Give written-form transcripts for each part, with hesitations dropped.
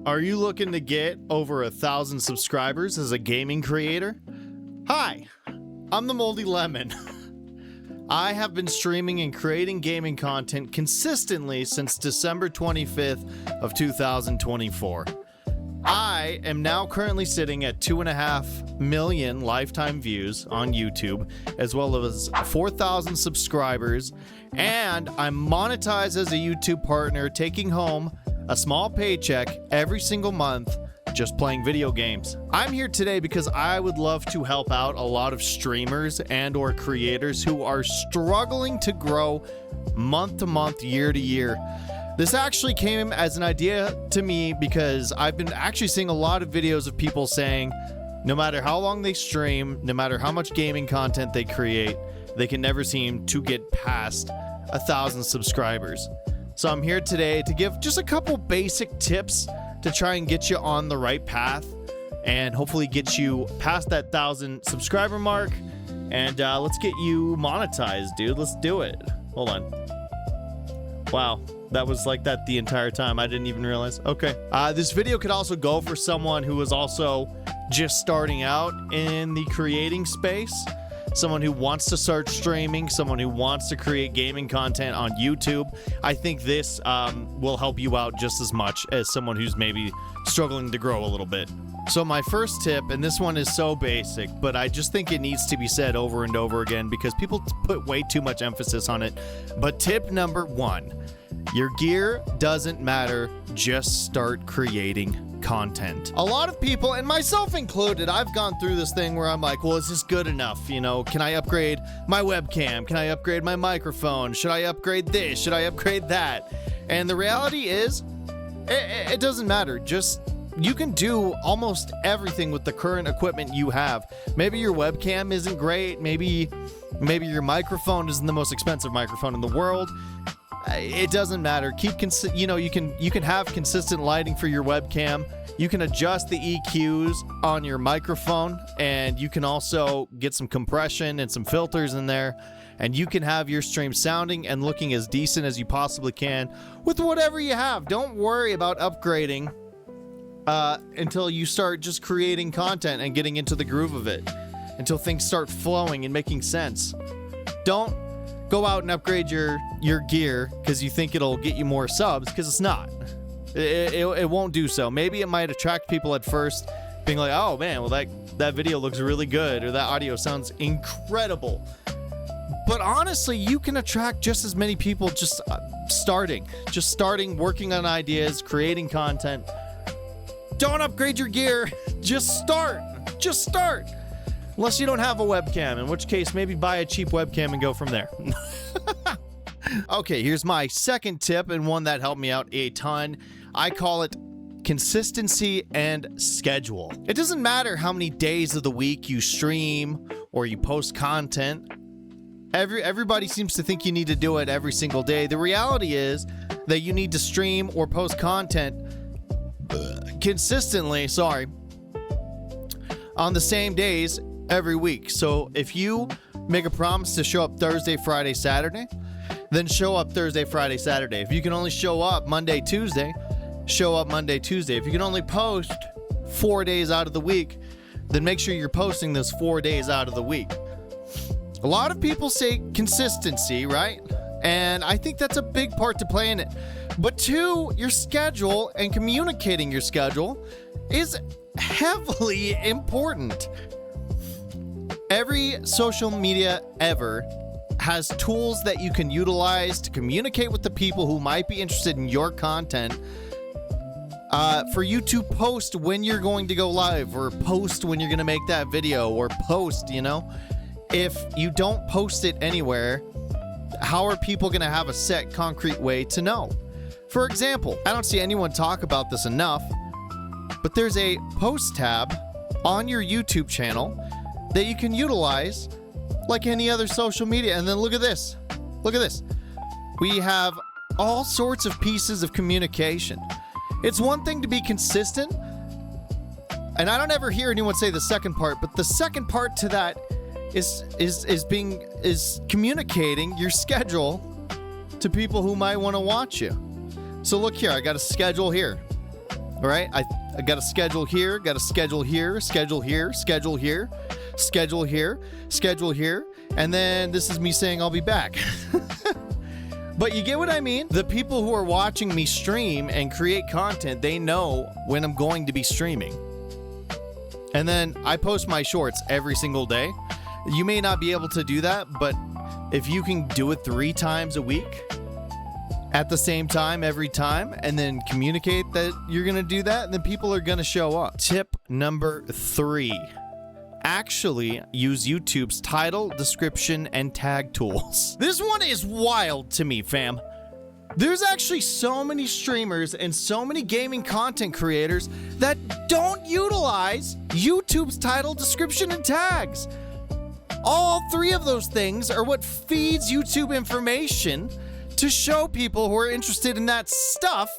Are you looking to get over 1,000 subscribers as a gaming creator? Hi, I'm the Moldy Lemon. I have been streaming and creating gaming content consistently since December 25th of 2024. I am now currently sitting at 2.5 million lifetime views on YouTube, as well as 4,000 subscribers, and I'm monetized as a YouTube partner, taking home a small paycheck every single month just playing video games. I'm here today because I would love to help out a lot of streamers and or creators who are struggling to grow month to month, year to year. This actually came as an idea to me because I've been actually seeing a lot of videos of people saying no matter how long they stream, no matter how much gaming content they create, they can never seem to get past 1,000 subscribers. So I'm here today to give just a couple basic tips to try and get you on the right path and hopefully get you past that 1,000 subscriber mark. And let's get you monetized, dude. Let's do it. Hold on. Wow, that was like that the entire time. I didn't even realize. Okay. This video could also go for someone who is also just starting out in the creating space. Someone who wants to start streaming, someone who wants to create gaming content on YouTube. I think this will help you out just as much as someone who's maybe struggling to grow a little bit. So my first tip, and this one is so basic, but I just think it needs to be said over and over again because people put way too much emphasis on it. But tip number 1, your gear doesn't matter, just start creating content. A lot of people, and myself included, I've gone through this thing where I'm like, well, is this good enough? You know, can I upgrade my webcam? Can I upgrade my microphone? Should I upgrade this? Should I upgrade that? And the reality is, it doesn't matter. Just, you can do almost everything with the current equipment you have. Maybe your webcam isn't great. Maybe your microphone isn't the most expensive microphone in the world. It doesn't matter. You can have consistent lighting for your webcam. You can adjust the EQs on your microphone, and you can also get some compression and some filters in there, and you can have your stream sounding and looking as decent as you possibly can with whatever you have. Don't worry about upgrading until you start just creating content and getting into the groove of it, until things start flowing and making sense. Don't go out and upgrade your gear because you think it'll get you more subs, because it's not. It won't do so. Maybe it might attract people at first, being like, oh man, well that video looks really good, or that audio sounds incredible. But honestly, you can attract just as many people just starting, working on ideas, creating content. Don't upgrade your gear. Just start. Unless you don't have a webcam, in which case maybe buy a cheap webcam and go from there. Okay, here's my second tip, and one that helped me out a ton. I call it consistency and schedule. It doesn't matter how many days of the week you stream or you post content. Everybody seems to think you need to do it every single day. The reality is that you need to stream or post content consistently, on the same days every week. So if you make a promise to show up Thursday, Friday, Saturday, then show up Thursday, Friday, Saturday. If you can only show up Monday, Tuesday, show up Monday, Tuesday. If you can only post 4 days out of the week, then make sure you're posting those 4 days out of the week. A lot of people say consistency, right? And I think that's a big part to play in it. But 2, your schedule and communicating your schedule is heavily important. Every social media ever has tools that you can utilize to communicate with the people who might be interested in your content, for you to post when you're going to go live, or post when you're going to make that video, or post, if you don't post it anywhere, how are people going to have a set concrete way to know? For example, I don't see anyone talk about this enough, but there's a post tab on your YouTube channel that you can utilize like any other social media. And then look at this. We have all sorts of pieces of communication. It's one thing to be consistent, and I don't ever hear anyone say the second part, but the second part to that is communicating your schedule to people who might want to watch you. So look here, I got a schedule here. All right, I got a schedule here, got a schedule here, schedule here, schedule here, schedule here, schedule here, and then this is me saying I'll be back. But you get what I mean? The people who are watching me stream and create content, they know when I'm going to be streaming. And then I post my shorts every single day. You may not be able to do that, but if you can do it 3 times a week at the same time every time, and then communicate that you're going to do that, then people are going to show up. Tip number 3. Actually use YouTube's title, description, and tag tools. This one is wild to me, fam. There's actually so many streamers and so many gaming content creators that don't utilize YouTube's title, description, and tags. All 3 of those things are what feeds YouTube information to show people who are interested in that stuff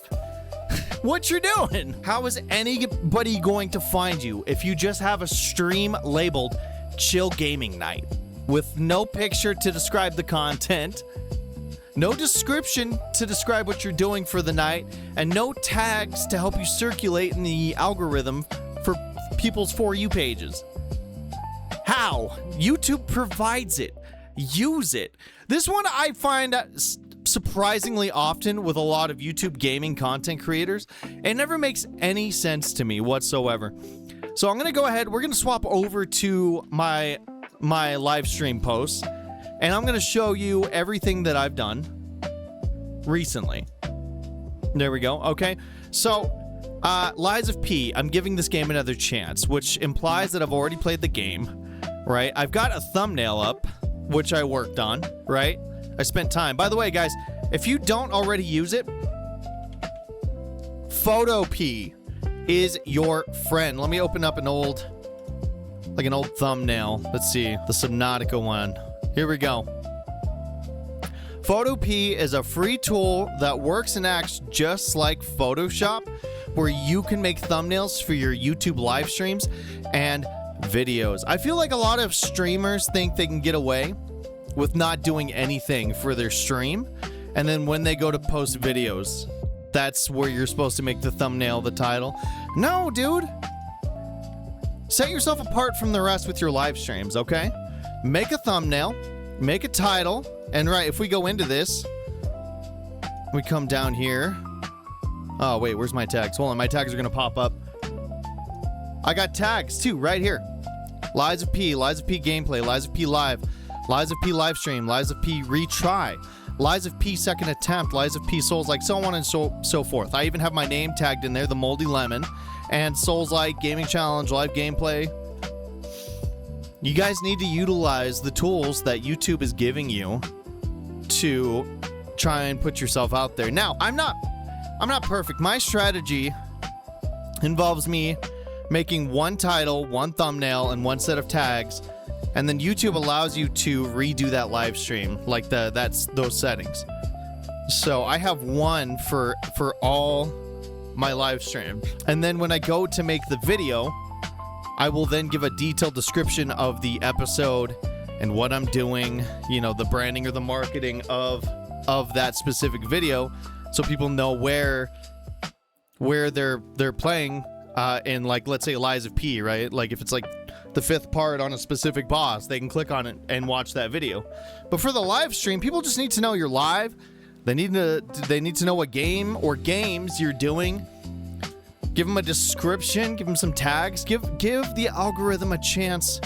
what you're doing. How is anybody going to find you if you just have a stream labeled Chill Gaming Night with no picture to describe the content, no description to describe what you're doing for the night, and no tags to help you circulate in the algorithm for people's For You pages? How? YouTube provides it. Use it. This one I find surprisingly often with a lot of YouTube gaming content creators. It never makes any sense to me whatsoever. So I'm gonna go ahead, we're gonna swap over to my live stream posts, and I'm gonna show you everything that I've done recently. There we go. Okay, so Lies of P, I'm giving this game another chance, which implies that I've already played the game, right? I've got a thumbnail up, which I worked on, right? I spent time. By the way, guys, if you don't already use it, Photo P is your friend. Let me open up an old thumbnail. Let's see, the Subnautica one. Here we go. Photo P is a free tool that works and acts just like Photoshop, where you can make thumbnails for your YouTube live streams and videos. I feel like a lot of streamers think they can get away with not doing anything for their stream, and then when they go to post videos, that's where you're supposed to make the thumbnail the title. No, dude. Set yourself apart from the rest with your live streams, okay? Make a thumbnail, make a title, and right, if we go into this, we come down here. Oh, wait, where's my tags? Hold on, my tags are gonna pop up. I got tags too, right here. Lies of P gameplay, Lies of P live, Lies of P live stream, Lies of P retry, Lies of P second attempt, Lies of P Souls like, so on and so forth. I even have my name tagged in there, the Moldy Lemon, and Souls like gaming challenge, live gameplay. You guys need to utilize the tools that YouTube is giving you to try and put yourself out there. Now, I'm not perfect. My strategy involves me making one title, one thumbnail, and one set of tags, and then YouTube allows you to redo that live stream, like those settings. So I have one for all my live stream, and then when I go to make the video, I will then give a detailed description of the episode and what I'm doing, you know, the branding or the marketing of that specific video, so people know where they're playing in, like, let's say Lies of P, right? Like if it's like the 5th part on a specific boss, they can click on it and watch that video. But for the live stream, people just need to know you're live. They need to know what game or games you're doing. Give them a description, give them some tags, give the algorithm a chance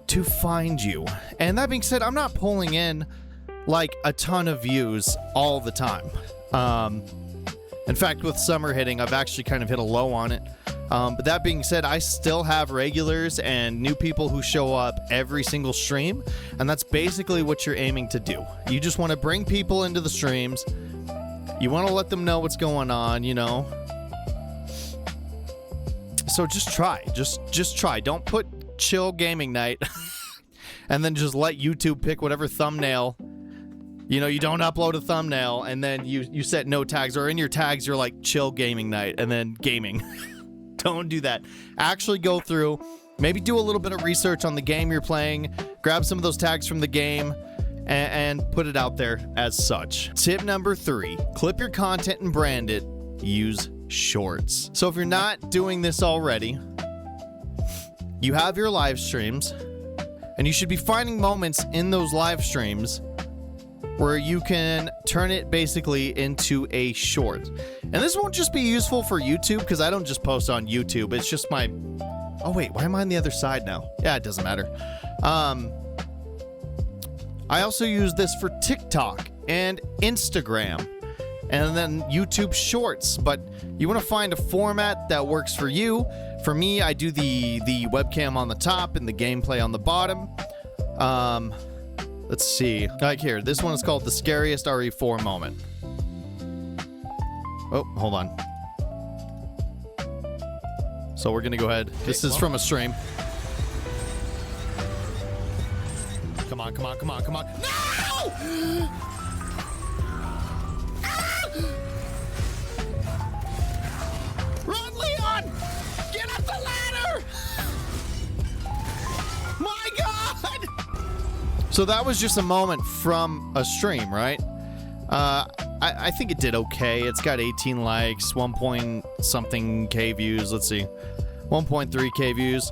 to find you. And that being said, I'm not pulling in like a ton of views all the time. In fact, with summer hitting, I've actually kind of hit a low on it. But that being said, I still have regulars and new people who show up every single stream, and that's basically what you're aiming to do. You just want to bring people into the streams. You want to let them know what's going on, you know. So just try. Just try. Don't put Chill Gaming Night and then just let YouTube pick whatever thumbnail. You know, you don't upload a thumbnail and then you set no tags, or in your tags you're like Chill Gaming Night and then gaming. Don't do that. Actually go through, maybe do a little bit of research on the game you're playing, grab some of those tags from the game, and put it out there as such. Tip number 3, clip your content and brand it. Use shorts. So if you're not doing this already, you have your live streams, and you should be finding moments in those live streams where you can turn it basically into a short. And this won't just be useful for YouTube, because I don't just post on YouTube. It's just my... Oh, wait, why am I on the other side now? Yeah, it doesn't matter. I also use this for TikTok and Instagram, and then YouTube Shorts. But you want to find a format that works for you. For me, I do the webcam on the top and the gameplay on the bottom. Let's see. Like here, this one is called the scariest RE4 moment. Oh, hold on. So we're gonna go ahead. This is from a stream. Come on, come on, come on, come on. No! Ah! Run, Leon! Get up the ladder! My God! So that was just a moment from a stream, right? I think it did okay. It's got 18 likes, 1 point something K views. Let's see, 1.3 K views.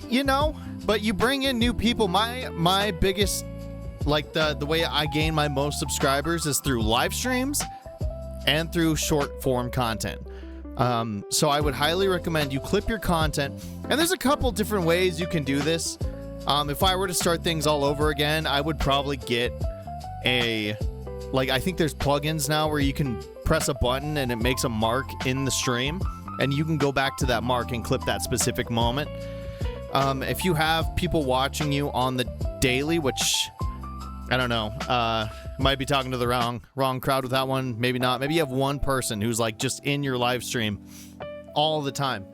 You know, but you bring in new people. My biggest, like the way I gain my most subscribers is through live streams and through short form content. So I would highly recommend you clip your content. And there's a couple different ways you can do this. If I were to start things all over again, I would probably get a... Like, I think there's plugins now where you can press a button and it makes a mark in the stream, and you can go back to that mark and clip that specific moment. If you have people watching you on the daily, which, I don't know, might be talking to the wrong crowd with that one, maybe not. Maybe you have one person who's like just in your live stream all the time.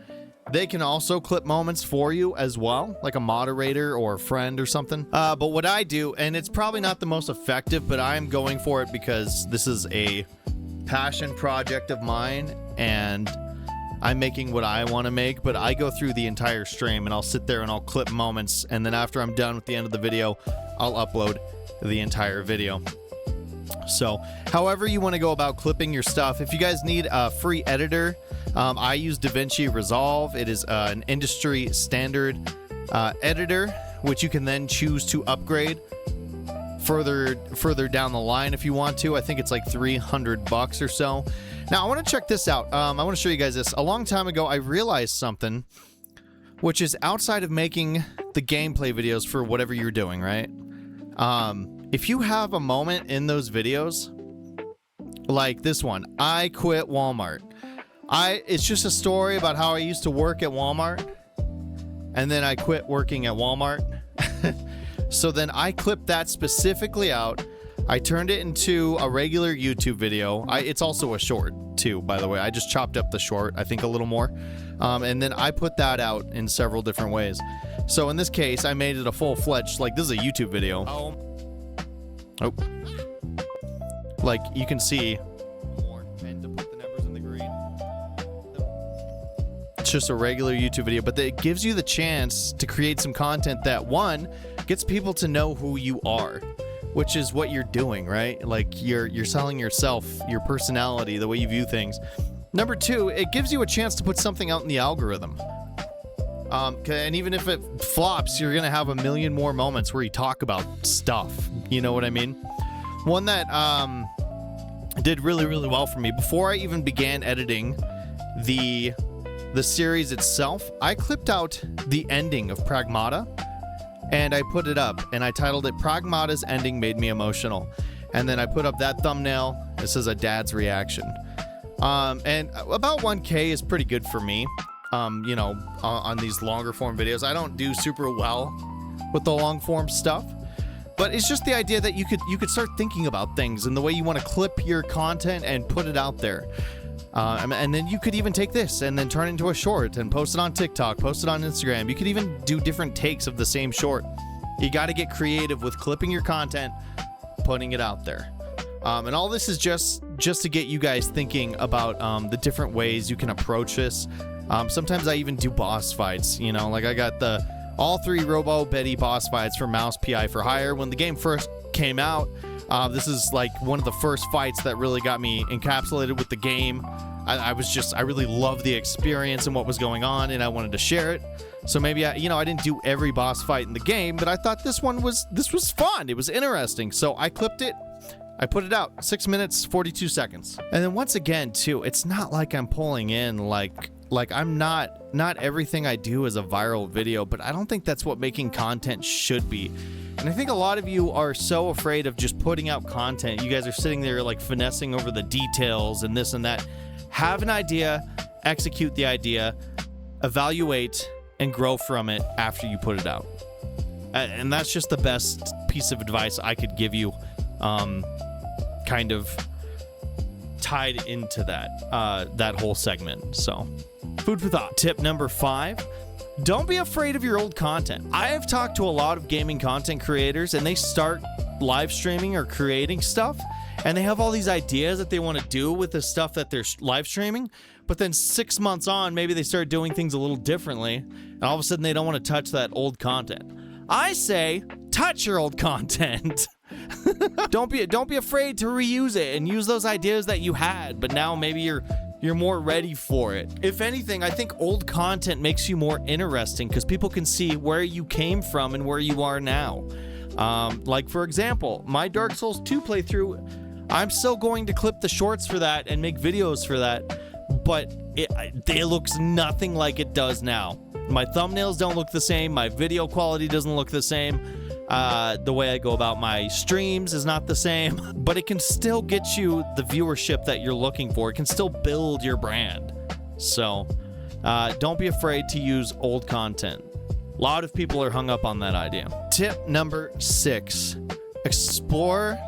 They can also clip moments for you as well, like a moderator or a friend or something. But what I do, and it's probably not the most effective, but I'm going for it because this is a passion project of mine, and I'm making what I want to make, but I go through the entire stream, and I'll sit there and I'll clip moments, and then after I'm done with the end of the video, I'll upload the entire video. So, however you want to go about clipping your stuff, if you guys need a free editor, I use DaVinci Resolve. It is an industry standard editor, which you can then choose to upgrade further down the line if you want to. I think it's like $300 or so. Now, I want to check this out. I want to show you guys this. A long time ago, I realized something, which is outside of making the gameplay videos for whatever you're doing, right? If you have a moment in those videos, like this one, I quit Walmart. It's just a story about how I used to work at Walmart, and then I quit working at Walmart. So then I clipped that specifically out. I turned it into a regular YouTube video. It's also a short too, by the way. I just chopped up the short, I think a little more. And then I put that out in several different ways. So in this case, I made it a full-fledged, like, this is a YouTube video. Oh. Like, you can see. And to put the numbers in the green. It's just a regular YouTube video, but it gives you the chance to create some content that, one, gets people to know who you are, which is what you're doing, right? Like, you're selling yourself, your personality, the way you view things. Number two, it gives you a chance to put something out in the algorithm. And even if it flops, you're gonna have a million more moments where you talk about stuff. You know what I mean? One that did really, really well for me, before I even began editing the series itself, I clipped out the ending of Pragmata, and I put it up, and I titled it "Pragmata's Ending Made Me Emotional." And then I put up that thumbnail. This is a dad's reaction. And about 1K is pretty good for me. You know, on these longer form videos. I don't do super well with the long form stuff, but it's just the idea that you could start thinking about things and the way you want to clip your content and put it out there. And then you could even take this and then turn it into a short and post it on TikTok, post it on Instagram. You could even do different takes of the same short. You got to get creative with clipping your content, putting it out there. And all this is just to get you guys thinking about the different ways you can approach this. Sometimes I even do boss fights, you know, like I got all 3 Robo Betty boss fights for Mouse PI for Hire. When the game first came out, this is like one of the first fights that really got me encapsulated with the game. I really loved the experience and what was going on, and I wanted to share it. So maybe I didn't do every boss fight in the game, but I thought this was fun. It was interesting. So I clipped it. I put it out. 6 minutes, 42 seconds. And then once again, too, it's not like I'm pulling in like I'm not everything I do is a viral video, but I don't think that's what making content should be. And I think a lot of you are so afraid of just putting out content. You guys are sitting there like finessing over the details and this and that. Have an idea, execute the idea, evaluate, and grow from it after you put it out. And that's just the best piece of advice I could give you, kind of tied into that whole segment. So, food for thought. Tip number 5. Don't be afraid of your old content. I have talked to a lot of gaming content creators, and they start live streaming or creating stuff, and they have all these ideas that they want to do with the stuff that they're live streaming, but then 6 months on, maybe they start doing things a little differently, and all of a sudden they don't want to touch that old content. I say, touch your old content. Don't be afraid to reuse it and use those ideas that you had, but now maybe you're more ready for it. If anything, I think old content makes you more interesting because people can see where you came from and where you are now. Like, for example, my Dark Souls 2 playthrough, I'm still going to clip the shorts for that and make videos for that, but it looks nothing like it does now. My thumbnails don't look the same. My video quality doesn't look the same. The way I go about my streams is not the same, but it can still get you the viewership that you're looking for. It can still build your brand. So don't be afraid to use old content. A lot of people are hung up on that idea. Tip number 6, explore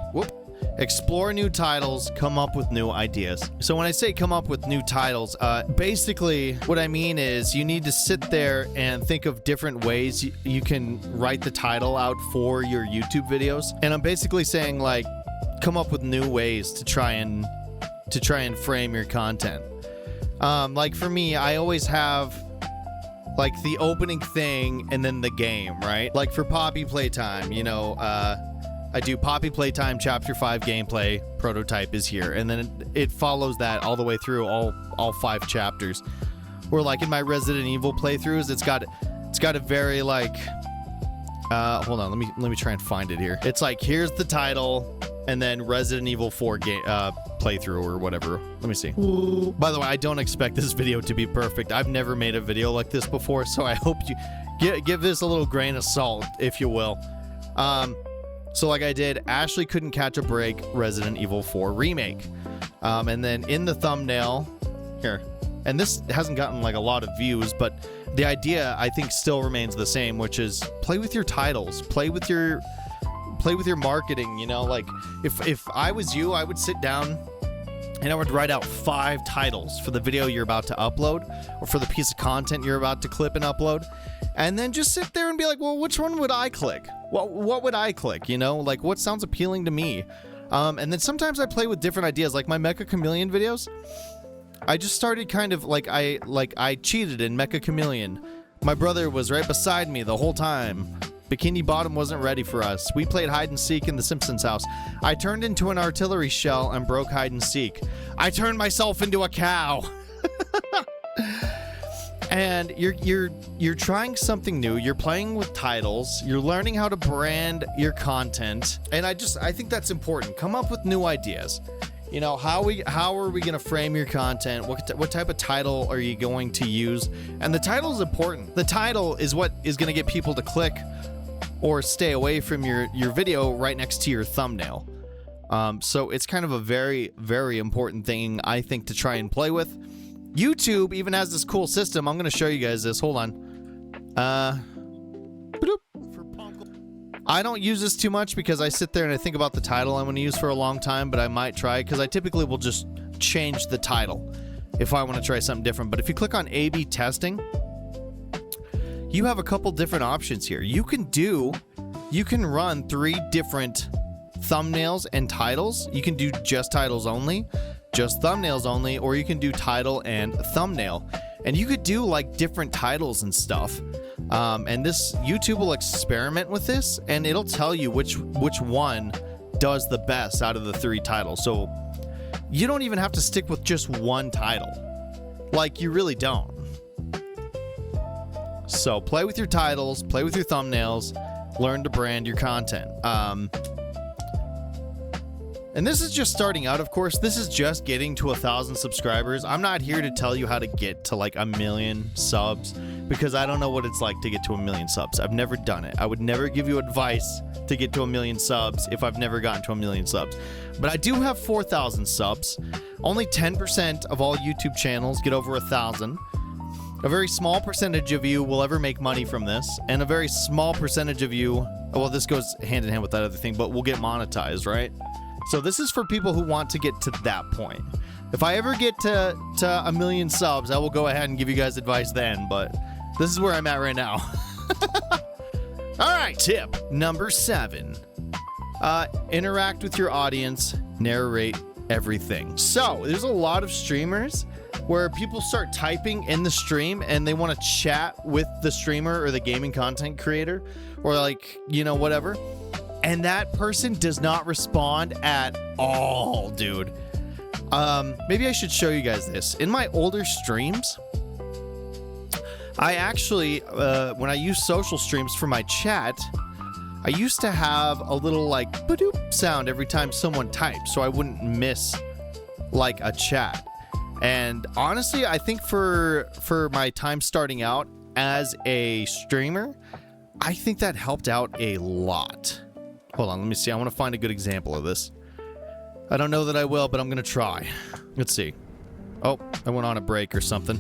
new titles, come up with new ideas. So when I say come up with new titles, basically what I mean is you need to sit there and think of different ways you can write the title out for your YouTube videos. And I'm basically saying, like, come up with new ways to try and frame your content. Like for me, I always have like the opening thing and then the game, right? Like for Poppy Playtime, I do Poppy Playtime Chapter 5 gameplay, prototype is here, and then it follows that all the way through all 5 chapters. Or like in my Resident Evil playthroughs, it's got a very like hold on, let me try and find it here. It's like, here's the title and then Resident Evil 4 game playthrough or whatever. Let me see. By the way, I don't expect this video to be perfect. I've never made a video like this before, so I hope you give this a little grain of salt, if you will. So like I did, Ashley Couldn't Catch a Break, Resident Evil 4 Remake. And then in the thumbnail, here, and this hasn't gotten like a lot of views, but the idea I think still remains the same, which is play with your titles, play with your marketing, like if I was you, I would sit down and I would write out 5 titles for the video you're about to upload or for the piece of content you're about to clip and upload. And then just sit there and be like, well, which one would I click? What would I click? Like what sounds appealing to me? And then sometimes I play with different ideas, like my Mecha Chameleon videos. I just started kind of like I cheated in Mecha Chameleon. My brother was right beside me the whole time. Bikini Bottom wasn't ready for us. We played hide and seek in the Simpsons house. I turned into an artillery shell and broke hide and seek. I turned myself into a cow. And you're trying something new. You're playing with titles. You're learning how to brand your content. And I think that's important. Come up with new ideas. How are we going to frame your content? What type of title are you going to use? And the title is important. The title is what is going to get people to click or stay away from your video right next to your thumbnail. So it's kind of a very, very important thing, I think, to try and play with. YouTube even has this cool system. I'm going to show you guys this. Hold on. I don't use this too much because I sit there and I think about the title I'm going to use for a long time, but I might try because I typically will just change the title if I want to try something different. But if you click on A/B testing, you have a couple different options here. You can run 3 different thumbnails and titles. You can do just titles only, just thumbnails only, or you can do title and thumbnail. And you could do like different titles and stuff. And this YouTube will experiment with this and it'll tell you which one does the best out of the 3 titles. So you don't even have to stick with just one title. Like, you really don't. So play with your titles, play with your thumbnails, learn to brand your content. And this is just starting out, of course. This is just getting to 1,000 subscribers. I'm not here to tell you how to get to like 1 million subs, because I don't know what it's like to get to 1 million subs. I've never done it. I would never give you advice to get to 1 million subs if I've never gotten to 1 million subs. But I do have 4,000 subs. Only 10% of all YouTube channels get over 1,000. A very small percentage of you will ever make money from this, and a very small percentage of you, well, this goes hand in hand with that other thing, but will get monetized, right? So this is for people who want to get to that point. If I ever get to 1 million subs, I will go ahead and give you guys advice then, but this is where I'm at right now. All right, tip number 7. Interact with your audience, narrate everything. So there's a lot of streamers where people start typing in the stream and they want to chat with the streamer or the gaming content creator, or like, you know, whatever. And that person does not respond at all, dude. Maybe I should show you guys this. In my older streams, I actually, when I use social streams for my chat, I used to have a little like ba-doop sound every time someone typed, so I wouldn't miss like a chat. And honestly, I think for my time starting out as a streamer, I think that helped out a lot. Hold on, let me see. I want to find a good example of this. I don't know that I will, but I'm going to try. Let's see. Oh, I went on a break or something.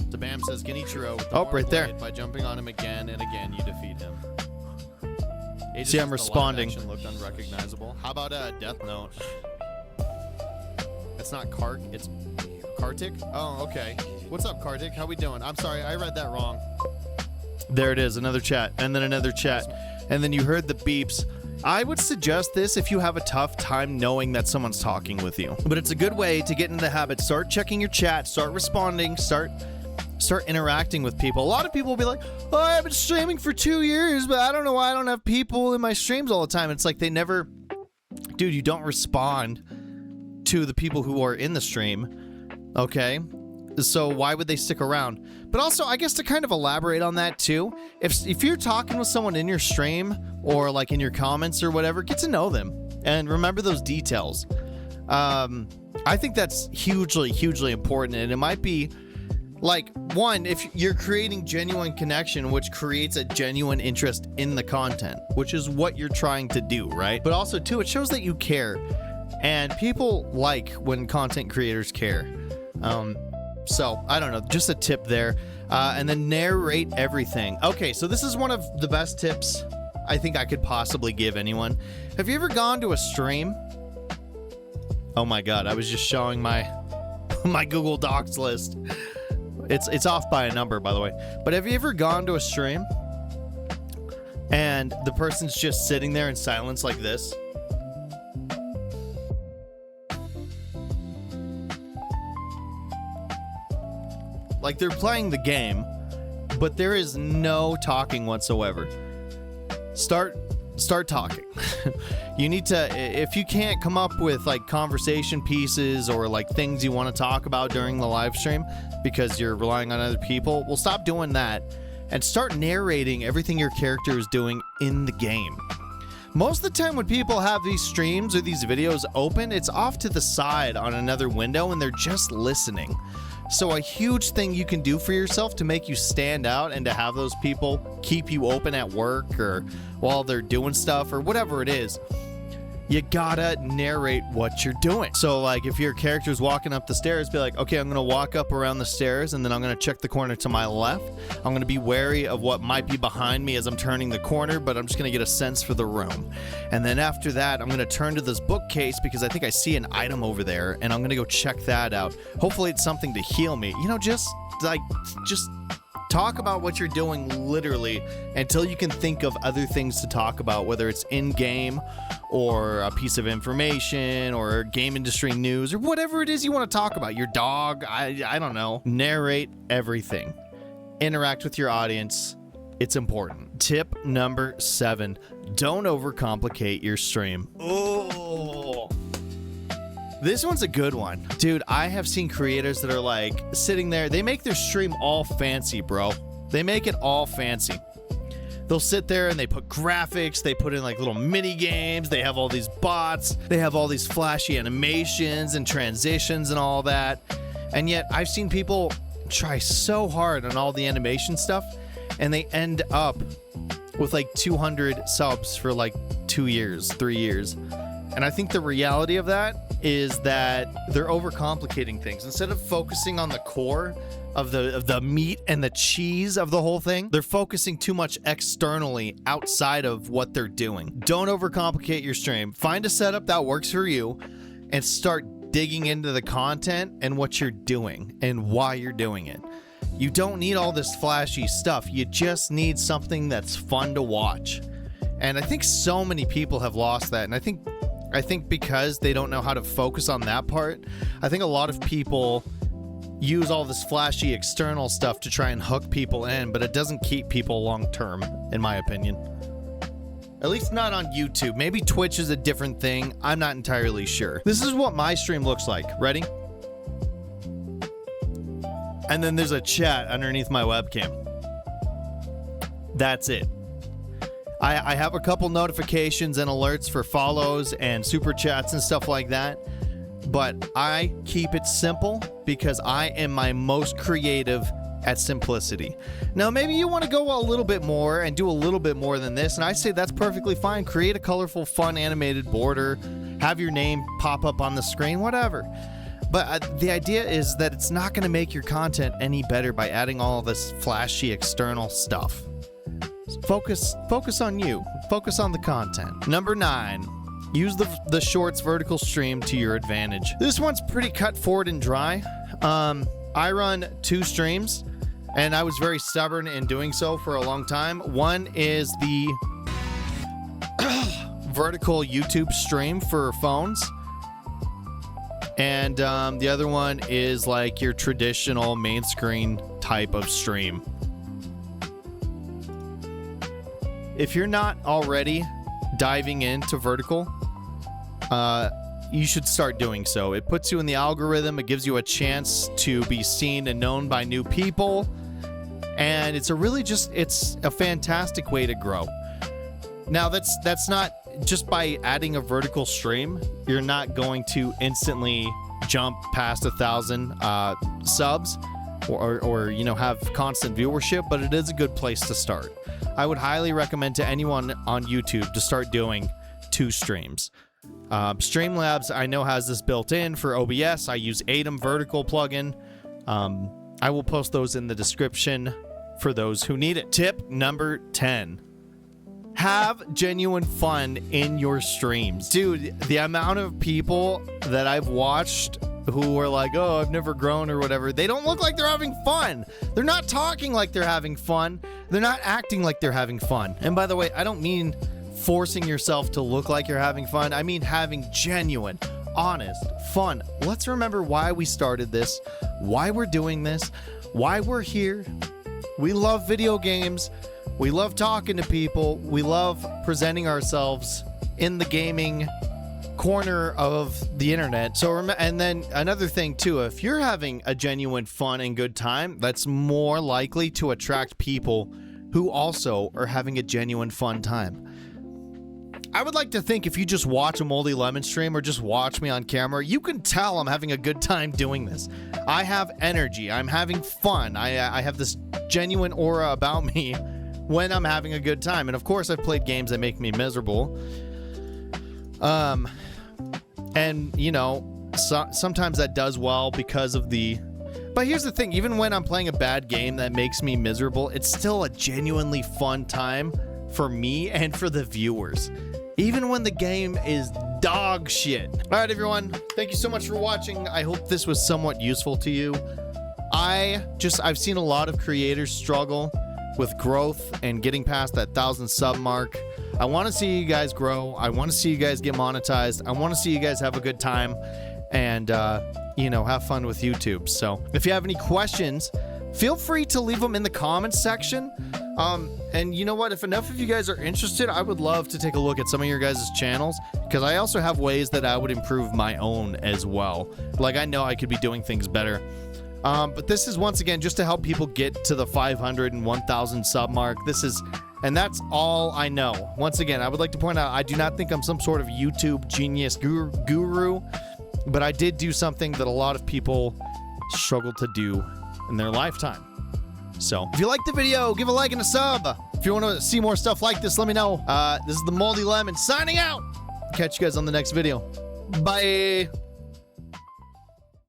Tabam says, Genichiro, oh, right there. By jumping on him again and again, you defeat him. See, I'm responding. Looked unrecognizable. How about Death Note? It's not Kark, it's Kartik? Oh, okay. What's up, Kartik? How we doing? I'm sorry, I read that wrong. There it is, another chat, and then another chat. And then you heard the beeps. I would suggest this if you have a tough time knowing that someone's talking with you. But it's a good way to get into the habit. Start checking your chat, start responding, start interacting with people. A lot of people will be like, oh, I've been streaming for 2 years, but I don't know why I don't have people in my streams all the time. It's like they never... Dude, you don't respond to the people who are in the stream, okay? So why would they stick around? But also, I guess to kind of elaborate on that too, if you're talking with someone in your stream or like in your comments or whatever, get to know them and remember those details. I think that's hugely, hugely important, and it might be like, one, if you're creating genuine connection, which creates a genuine interest in the content, which is what you're trying to do, right? But also, two, it shows that you care, and people like when content creators care. So, I don't know, just a tip there. And then narrate everything. Okay, so this is one of the best tips I think I could possibly give anyone. Have you ever gone to a stream? Oh my god, I was just showing my Google Docs list. It's off by a number, by the way. But have you ever gone to a stream and the person's just sitting there in silence like this? Like they're playing the game, but there is no talking whatsoever. Start talking. You need to, if you can't come up with like conversation pieces or like things you want to talk about during the live stream because you're relying on other people, well, stop doing that and start narrating everything your character is doing in the game. Most of the time when people have these streams or these videos open, it's off to the side on another window and they're just listening. So a huge thing you can do for yourself to make you stand out and to have those people keep you open at work or while they're doing stuff or whatever it is, you gotta narrate what you're doing. So like if your character's walking up the stairs, be like, okay, I'm gonna walk up around the stairs and then I'm gonna check the corner to my left. I'm gonna be wary of what might be behind me as I'm turning the corner, but I'm just gonna get a sense for the room. And then after that, I'm gonna turn to this bookcase because I think I see an item over there and I'm gonna go check that out. Hopefully it's something to heal me. You know, just talk about what you're doing literally until you can think of other things to talk about, whether it's in-game or a piece of information or game industry news or whatever it is you want to talk about. Your dog, I don't know. Narrate everything. Interact with your audience. It's important. Tip number 7, don't overcomplicate your stream. Oh, This one's a good one. Dude, I have seen creators that are like sitting there. They make their stream all fancy, bro. They make it all fancy. They'll sit there and they put graphics. They put in like little mini games. They have all these bots. They have all these flashy animations and transitions and all that. And yet I've seen people try so hard on all the animation stuff and they end up with like 200 subs for like 2 years, 3 years. And I think the reality of that is that they're overcomplicating things. Instead of focusing on the core of the meat and the cheese of the whole thing, they're focusing too much externally outside of what they're doing. Don't overcomplicate your stream. Find a setup that works for you and start digging into the content and what you're doing and why you're doing it. You don't need all this flashy stuff. You just need something that's fun to watch. And I think so many people have lost that. And I think because they don't know how to focus on that part, I think a lot of people use all this flashy external stuff to try and hook people in, but it doesn't keep people long term, in my opinion. At least not on YouTube. Maybe Twitch is a different thing. I'm not entirely sure. This is what my stream looks like. Ready? And then there's a chat underneath my webcam. That's it. I have a couple notifications and alerts for follows and super chats and stuff like that, but I keep it simple because I am my most creative at simplicity. Now, maybe you want to go a little bit more and do a little bit more than this, and I say that's perfectly fine. Create a colorful, fun, animated border, have your name pop up on the screen, whatever. But the idea is that it's not going to make your content any better by adding all this flashy external stuff. Focus on you. Focus on the content. Number 9, use the shorts vertical stream to your advantage. This one's pretty cut forward and dry. I run 2 streams, and I was very stubborn in doing so for a long time. One is the vertical YouTube stream for phones, and the other one is like your traditional main screen type of stream. If you're not already diving into vertical, you should start doing so. It puts you in the algorithm. It gives you a chance to be seen and known by new people. And it's a fantastic way to grow. Now, that's not just by adding a vertical stream. You're not going to instantly jump past 1,000 subs or have constant viewership, but it is a good place to start. I would highly recommend to anyone on YouTube to start doing 2 streams. Streamlabs, I know, has this built in for OBS. I use Atom Vertical plugin. I will post those in the description for those who need it. Tip number 10. Have genuine fun in your streams. Dude, the amount of people that I've watched who are like, oh, I've never grown or whatever, they don't look like they're having fun. They're not talking like they're having fun. They're not acting like they're having fun. And by the way, I don't mean forcing yourself to look like you're having fun. I mean having genuine, honest fun. Let's remember why we started this, why we're doing this, why we're here. We love video games. We love talking to people. We love presenting ourselves in the gaming corner of the internet. So, and then another thing too, if you're having a genuine fun and good time, that's more likely to attract people who also are having a genuine fun time. I would like to think if you just watch a Moldy Lemon stream or just watch me on camera, you can tell I'm having a good time doing this. I have energy. I'm having fun. I have this genuine aura about me when I'm having a good time. And of course, I've played games that make me miserable. And sometimes that does well because of but here's the thing, even when I'm playing a bad game that makes me miserable, it's still a genuinely fun time for me and for the viewers, even when the game is dog shit. All right, everyone, thank you so much for watching. I hope this was somewhat useful to you. I've seen a lot of creators struggle with growth and getting past that 1,000 sub mark. I want to see you guys grow. I want to see you guys get monetized. I want to see you guys have a good time and, have fun with YouTube. So if you have any questions, feel free to leave them in the comments section. And you know what? If enough of you guys are interested, I would love to take a look at some of your guys' channels, because I also have ways that I would improve my own as well. Like, I know I could be doing things better. But this is, once again, just to help people get to the 500 and 1,000 sub mark. And that's all I know. Once again, I would like to point out, I do not think I'm some sort of YouTube genius guru, but I did do something that a lot of people struggle to do in their lifetime. So, if you liked the video, give a like and a sub. If you want to see more stuff like this, let me know. This is the Moldy Lemon signing out. Catch you guys on the next video. Bye.